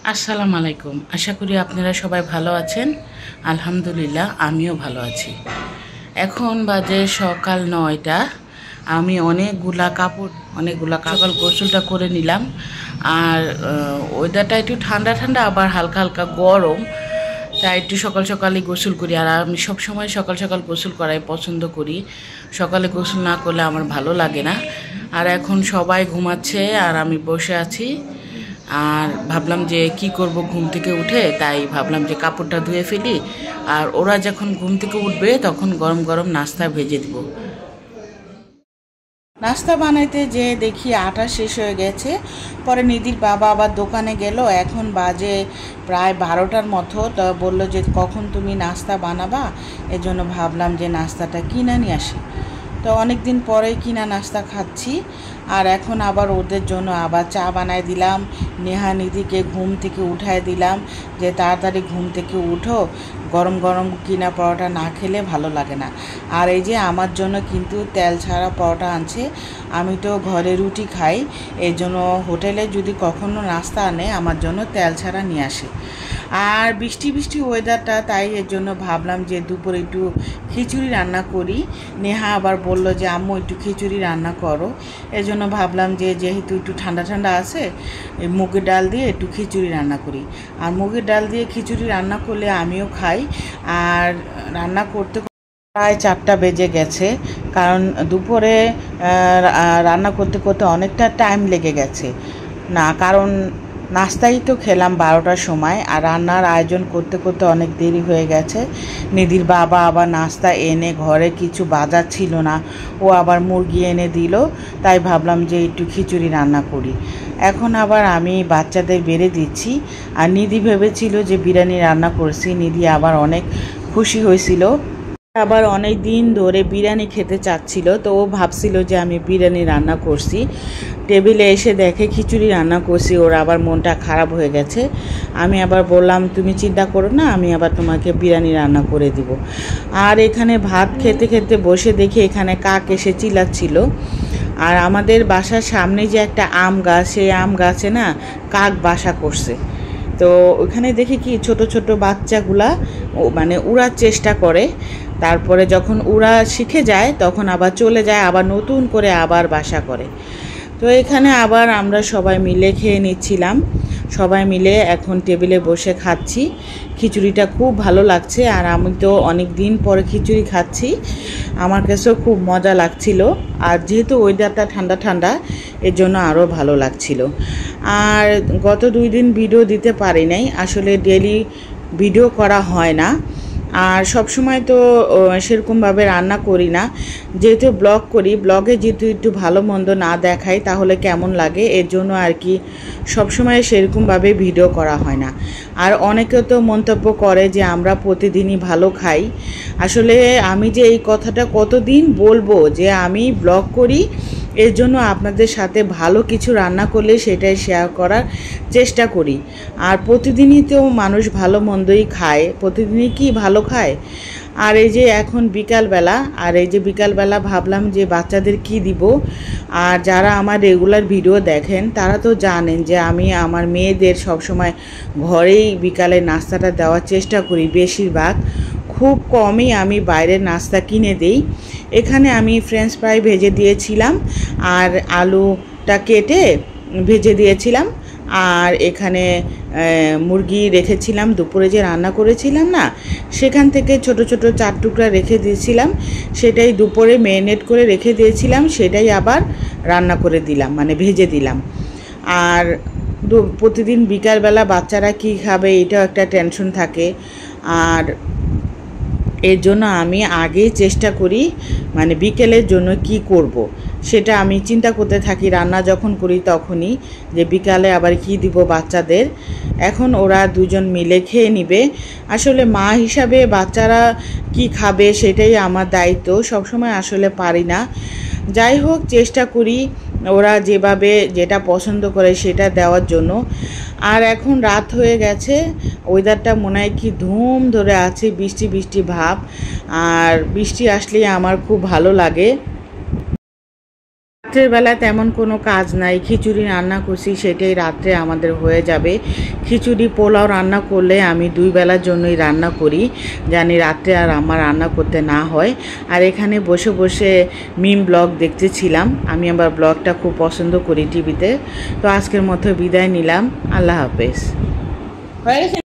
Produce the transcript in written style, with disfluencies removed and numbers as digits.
আসসালামু আলাইকুম। আশা করি আপনারা সবাই ভালো আছেন। আলহামদুলিল্লাহ আমিও ভালো আছি। এখন বাজে সকাল ৯টা। আমি অনেকগুলা সকাল গোসলটা করে নিলাম। আর ওয়েদারটা একটু ঠান্ডা ঠান্ডা, আবার হালকা হালকা গরম, তাই একটু সকাল সকালই গোসল করি। আর আমি সবসময় সকাল সকাল গোসল করাই পছন্দ করি। সকালে গোসল না করলে আমার ভালো লাগে না। আর এখন সবাই ঘুমাচ্ছে আর আমি বসে আছি। আর ভাবলাম যে কি করব, ঘুম থেকে উঠে তাই ভাবলাম যে কাপড়টা ধুয়ে ফেলি। আর ওরা যখন ঘুম থেকে উঠবে তখন গরম গরম নাস্তা ভেজে দিব। নাস্তা বানাইতে যে দেখি আটা শেষ হয়ে গেছে। পরে নিধির বাবা আবার দোকানে গেল। এখন বাজে প্রায় 12টার মতো। তো বললো যে কখন তুমি নাস্তা বানাবা, এজন্য ভাবলাম যে নাস্তাটা কিনে নিয়ে আসি। তো অনেক দিন পরে কিনা নাস্তা খাচ্ছি। আর এখন আবার ওদের জন্য আবার চা বানাই দিলাম। নেহা নিধিকে ঘুম থেকে উঠায় দিলাম যে তাড়াতাড়ি ঘুম থেকে উঠো, গরম গরম কিনা পরোটা না খেলে ভালো লাগে না। আর এই যে আমার জন্য কিন্তু তেল ছাড়া পরোটা আনছে। আমি তো ঘরে রুটি খাই, এই জন্য হোটেলে যদি কখনো নাস্তা আনে আমার জন্য তেল ছাড়া নিয়ে আসে। আর বৃষ্টি বৃষ্টি ওয়েদারটা, তাই এর জন্য ভাবলাম যে দুপুরে একটু খিচুড়ি রান্না করি। নেহা আবার বলল যে আম্মু একটু খিচুড়ি রান্না করো। এই জন্য ভাবলাম যে যেহেতু একটু ঠান্ডা ঠান্ডা আছে, এই মুগের ডাল দিয়ে একটু খিচুড়ি রান্না করি। আর মুগের ডাল দিয়ে খিচুড়ি রান্না করলে আমিও খাই। আর রান্না করতে প্রায় 4টা বেজে গেছে, কারণ দুপুরে রান্না করতে করতে অনেকটা টাইম লেগে গেছে। না, কারণ নাস্তাই তো খেলাম 12টার সময়, আর রান্নার আয়োজন করতে করতে অনেক দেরি হয়ে গেছে। নিধির বাবা আবার নাস্তা এনে, ঘরে কিছু বাজার ছিল না, ও আবার মুরগি এনে দিল। তাই ভাবলাম যে একটু খিচুড়ি রান্না করি। এখন আবার আমি বাচ্চাদের বেড়ে দিচ্ছি। আর নিধি ভেবেছিল যে বিরিয়ানি রান্না করছি। নিধি আবার অনেক খুশি হয়েছিল, আবার অনেক দিন ধরে বিরিয়ানি খেতে চাচ্ছিল। তো ও ভাবছিল যে আমি বিরিয়ানি রান্না করছি। টেবিলে এসে দেখে খিচুড়ি রান্না করছি, ওর আবার মনটা খারাপ হয়ে গেছে। আমি আবার বললাম তুমি চিন্তা করো না, আমি আবার তোমাকে বিরিয়ানি রান্না করে দিব। আর এখানে ভাত খেতে খেতে বসে দেখি এখানে কাক এসে চিল্লাচ্ছিল। আর আমাদের বাসার সামনে যে একটা আম গাছ, সেই আম গাছে না কাক বাসা করছে। তো ওখানে দেখি কি ছোট ছোট বাচ্চাগুলা মানে উড়ার চেষ্টা করে। তারপরে যখন উড়া শিখে যায় তখন আবার চলে যায়, আবার নতুন করে আবার বাসা করে। তো এখানে আবার আমরা সবাই মিলে খেয়ে নিচ্ছিলাম। সবাই মিলে এখন টেবিলে বসে খাচ্ছি। খিচুড়িটা খুব ভালো লাগছে, আর আমি তো অনেক দিন পরে খিচুড়ি খাচ্ছি। আমার কাছেও খুব মজা লাগছিল। আর যেহেতু ওয়েদারটা ঠান্ডা ঠান্ডা, এর জন্য আরও ভালো লাগছিল। আর গত 2 দিন ভিডিও দিতে পারি নাই, আসলে ডেলি ভিডিও করা হয় না। আর সবসময় তো সেরকমভাবে রান্না করি না, যেহেতু ব্লগ করি। ব্লগে যেহেতু একটু ভালো মন্দ না দেখাই তাহলে কেমন লাগে, এর জন্য আর কি সবসময় সেরকমভাবে ভিডিও করা হয় না। আর অনেকে তো মন্তব্য করে যে আমরা প্রতিদিনই ভালো খাই। আসলে আমি যে এই কথাটা কতদিন বলবো যে আমি ব্লগ করি, এর জন্য আপনাদের সাথে ভালো কিছু রান্না করলে সেটাই শেয়ার করার চেষ্টা করি। আর প্রতিদিনই তো মানুষ ভালো মন্দই খায়, প্রতিদিনই কি ভালো খায়। আর এই যে এখন বিকালবেলা, আর এই যে বিকালবেলা ভাবলাম যে বাচ্চাদের কি দিব। আর যারা আমার রেগুলার ভিডিও দেখেন তারা তো জানেন যে আমি আমার মেয়েদের সবসময় ঘরেই বিকালে নাস্তাটা দেওয়ার চেষ্টা করি। বেশিরভাগ, খুব কমই আমি বাইরের নাস্তা কিনে দেই। এখানে আমি ফ্রেঞ্চ ফ্রাই ভেজে দিয়েছিলাম, আর আলুটা কেটে ভেজে দিয়েছিলাম। আর এখানে মুরগি রেখেছিলাম, দুপুরে যে রান্না করেছিলাম না, সেখান থেকে ছোট ছোট 4 টুকরা রেখে দিয়েছিলাম। সেটাই দুপুরে ম্যারিনেট করে রেখে দিয়েছিলাম, সেটাই আবার রান্না করে দিলাম, মানে ভেজে দিলাম। আর প্রতিদিন বিকালবেলা বাচ্চারা কি খাবে এটাও একটা টেনশন থাকে। আর এর জন্য আমি আগেই চেষ্টা করি, মানে বিকেলের জন্য কি করব সেটা আমি চিন্তা করতে থাকি রান্না যখন করি তখনই, যে বিকালে আবার কি দিব বাচ্চাদের। এখন ওরা দুজন মিলে খেয়ে নিবে। আসলে মা হিসাবে বাচ্চারা কি খাবে সেটাই আমার দায়িত্ব, সবসময় আসলে পারি না। যাই হোক, চেষ্টা করি ওরা যেভাবে যেটা পছন্দ করে সেটা দেওয়ার জন্য। আর এখন রাত হয়ে গেছে, ওয়েদারটা মনে হয় কি ধুম ধরে আছে, বৃষ্টি বৃষ্টি ভাব। আর বৃষ্টি আসলেই আমার খুব ভালো লাগে। রাত্রের বেলা তেমন কোনো কাজ নাই, খিচুড়ি রান্না করছি সেটাই রাত্রে আমাদের হয়ে যাবে। খিচুড়ি পোলাও রান্না করলে আমি 2 বেলার জন্যই রান্না করি, জানি রাত্রে আর আমার রান্না করতে না হয়। আর এখানে বসে বসে মিম ব্লগ দেখতেছিলাম, আমি আমার ব্লগটা খুব পছন্দ করি টিভিতে। তো আজকের মতো বিদায় নিলাম, আল্লাহ হাফেজ। হয়ে গেছে।